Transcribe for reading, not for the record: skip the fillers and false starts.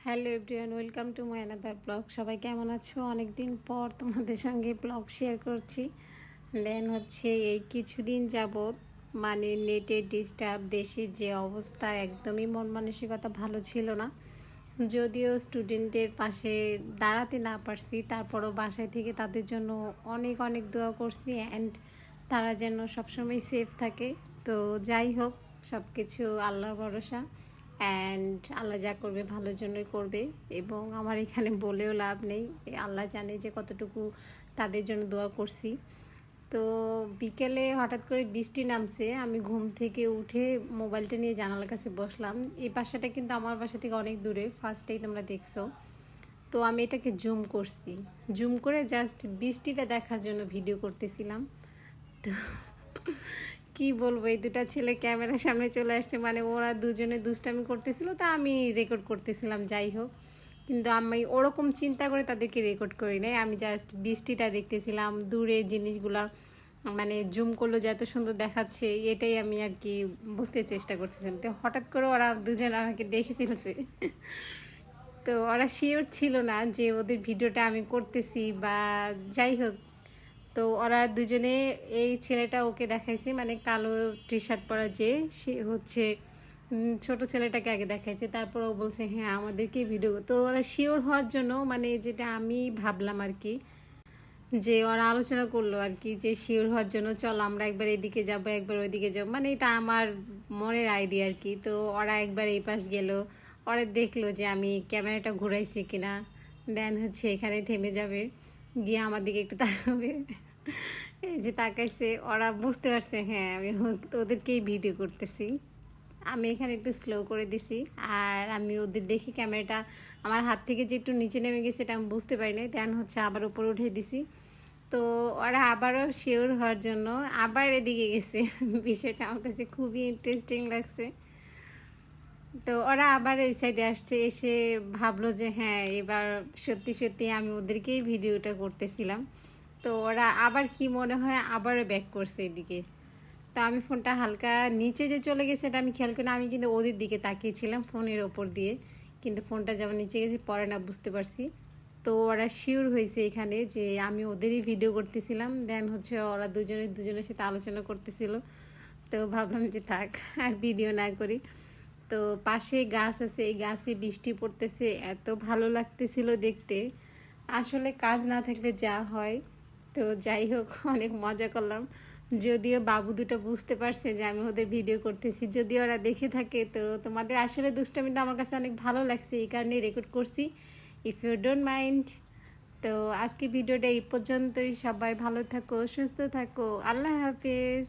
Hello everyone, welcome to my another blog. সবাই কেমন আছো? অনেক দিন পর তোমাদের সঙ্গে ব্লগ শেয়ার করছি। দেন হচ্ছে এই কিছুদিন যাবৎ মানে নেটের ডিস্টার্ব, দেশের যে অবস্থা, একদমই মন মানসিকতা ভালো ছিল না। যদিও স্টুডেন্টদের পাশে দাঁড়াতে না পারছি, তারপরও বাসায় থেকে তাদের জন্য অনেক অনেক দোয়া করছি অ্যান্ড তারা যেন সবসময় সেফ থাকে। তো যাই হোক, সব কিছু আল্লাহ ভরসা, অ্যান্ড আল্লাহ যা করবে ভালোর জন্যই করবে। এবং আমার এখানে বলেও লাভ নেই, আল্লাহ জানে যে কতটুকু তাদের জন্য দোয়া করছি। তো বিকেলে হঠাৎ করে বৃষ্টি নামছে, আমি ঘুম থেকে উঠে মোবাইলটা নিয়ে জানালার কাছে বসলাম। এই বাসাটা কিন্তু আমার বাসা থেকে অনেক দূরে, ফার্স্টেই তোমরা দেখছো। তো আমি এটাকে জুম করছি, জুম করে জাস্ট বৃষ্টিটা দেখার জন্য ভিডিও করতেছিলাম। তো কি বলবো, এই দুটা ছেলে ক্যামেরার সামনে চলে আসছে, মানে ওরা দুজনে দুষ্টামি করতেছিল, তা আমি রেকর্ড করতেছিলাম। যাই হোক, কিন্তু আমি ওরকম চিন্তা করে তাদেরকে রেকর্ড করি নাই, আমি জাস্ট বৃষ্টিটা দেখতেছিলাম, দূরে জিনিসগুলা মানে জুম করলো যে এত সুন্দর দেখাচ্ছে, এটাই আমি আর কি বুঝতে চেষ্টা করতেছিলাম। তো হঠাৎ করে ওরা দুজন আমাকে দেখে ফেলছে। তো ওরা শিওর ছিল না যে ওদের ভিডিওটা আমি করতেছি বা যাই হোক। তো ওরা দুজনে, এই ছেলেটা ওকে দেখাইছে, মানে কালো টি শার্ট পরা যে, সে হচ্ছে ছোট ছেলেটাকে আগে দেখাইছে, তারপর ও বলছে হ্যাঁ আমাদেরকেই ভিডিও। তো ওরা শিওর হওয়ার জন্য, মানে যেটা আমি ভাবলাম আর কি, যে ওরা আলোচনা করলো আর কি, যে শিওর হওয়ার জন্য চল আমরা একবার এদিকে যাব একবার ওইদিকে যাব, মানে এটা আমার মনের আইডিয়া আর কি। তো ওরা একবার এই পাশ গেল, ওরা দেখলো যে আমি ক্যামেরাটা ঘুরাইছি কিনা, দেন হচ্ছে এখানে থেমে যাবে, গিয়ে আমার দিকে একটু তাকাবে। এই যে তাকাইছে, ওরা বুঝতে পারছে হ্যাঁ আমি ওদেরকেই ভিডিও করতেছি। আমি এখানে একটু স্লো করে দিছি, আর আমি ওদের দেখি ক্যামেরাটা আমার হাত থেকে যে একটু নিচে নেমে গেছে এটা আমি বুঝতে পারি না, দেন হচ্ছে আবার উপরে উঠে দিছি। তো ওরা আবারও শিওর হওয়ার জন্য আবার এদিকে গেছে। বিষয়টা আমার কাছে খুবই ইন্টারেস্টিং লাগছে। তো ওরা আবার এই সাইডে আসছে, এসে ভাবলো যে হ্যাঁ এবার সত্যি সত্যি আমি ওদেরকেই ভিডিওটা করতেছিলাম। তো ওরা আবার কি মনে হয় আবারও ব্যাক করছে এদিকে। তো আমি ফোনটা হালকা নিচে যে চলে গেছে এটা আমি খেয়াল করি না, আমি কিন্তু ওদের দিকে তাকিয়েছিলাম ফোনের ওপর দিয়ে, কিন্তু ফোনটা যেমন নিচে গেছে পরে না বুঝতে পারছি। তো ওরা শিওর হয়েছে এখানে যে আমি ওদেরই ভিডিও করতেছিলাম, দেন হচ্ছে ওরা দুজনের সাথে আলোচনা করতেছিল। তো ভাবলাম যে থাক আর ভিডিও না করি। তো পাশে গাছ আছে, এই গাছে বৃষ্টি পড়তেছে, এত ভালো লাগতেছিল দেখতে। আসলে কাজ না থাকলে যা হয়। তো যাই হোক, অনেক মজা করলাম। যদিও বাবু দুটো বুঝতে পারছে যে আমি ওদের ভিডিও করতেছি, যদি ওরা দেখে থাকে। তো তোমাদের আসলে দুষ্টামিটা আমার কাছে অনেক ভালো লাগছে, এই কারণেই রেকর্ড করছি, ইফ ইউ ডোন্ট মাইন্ড। তো আজকে ভিডিওটা এই পর্যন্তই। সবাই ভালো থাকো, সুস্থ থাকো, আল্লাহ হাফেজ।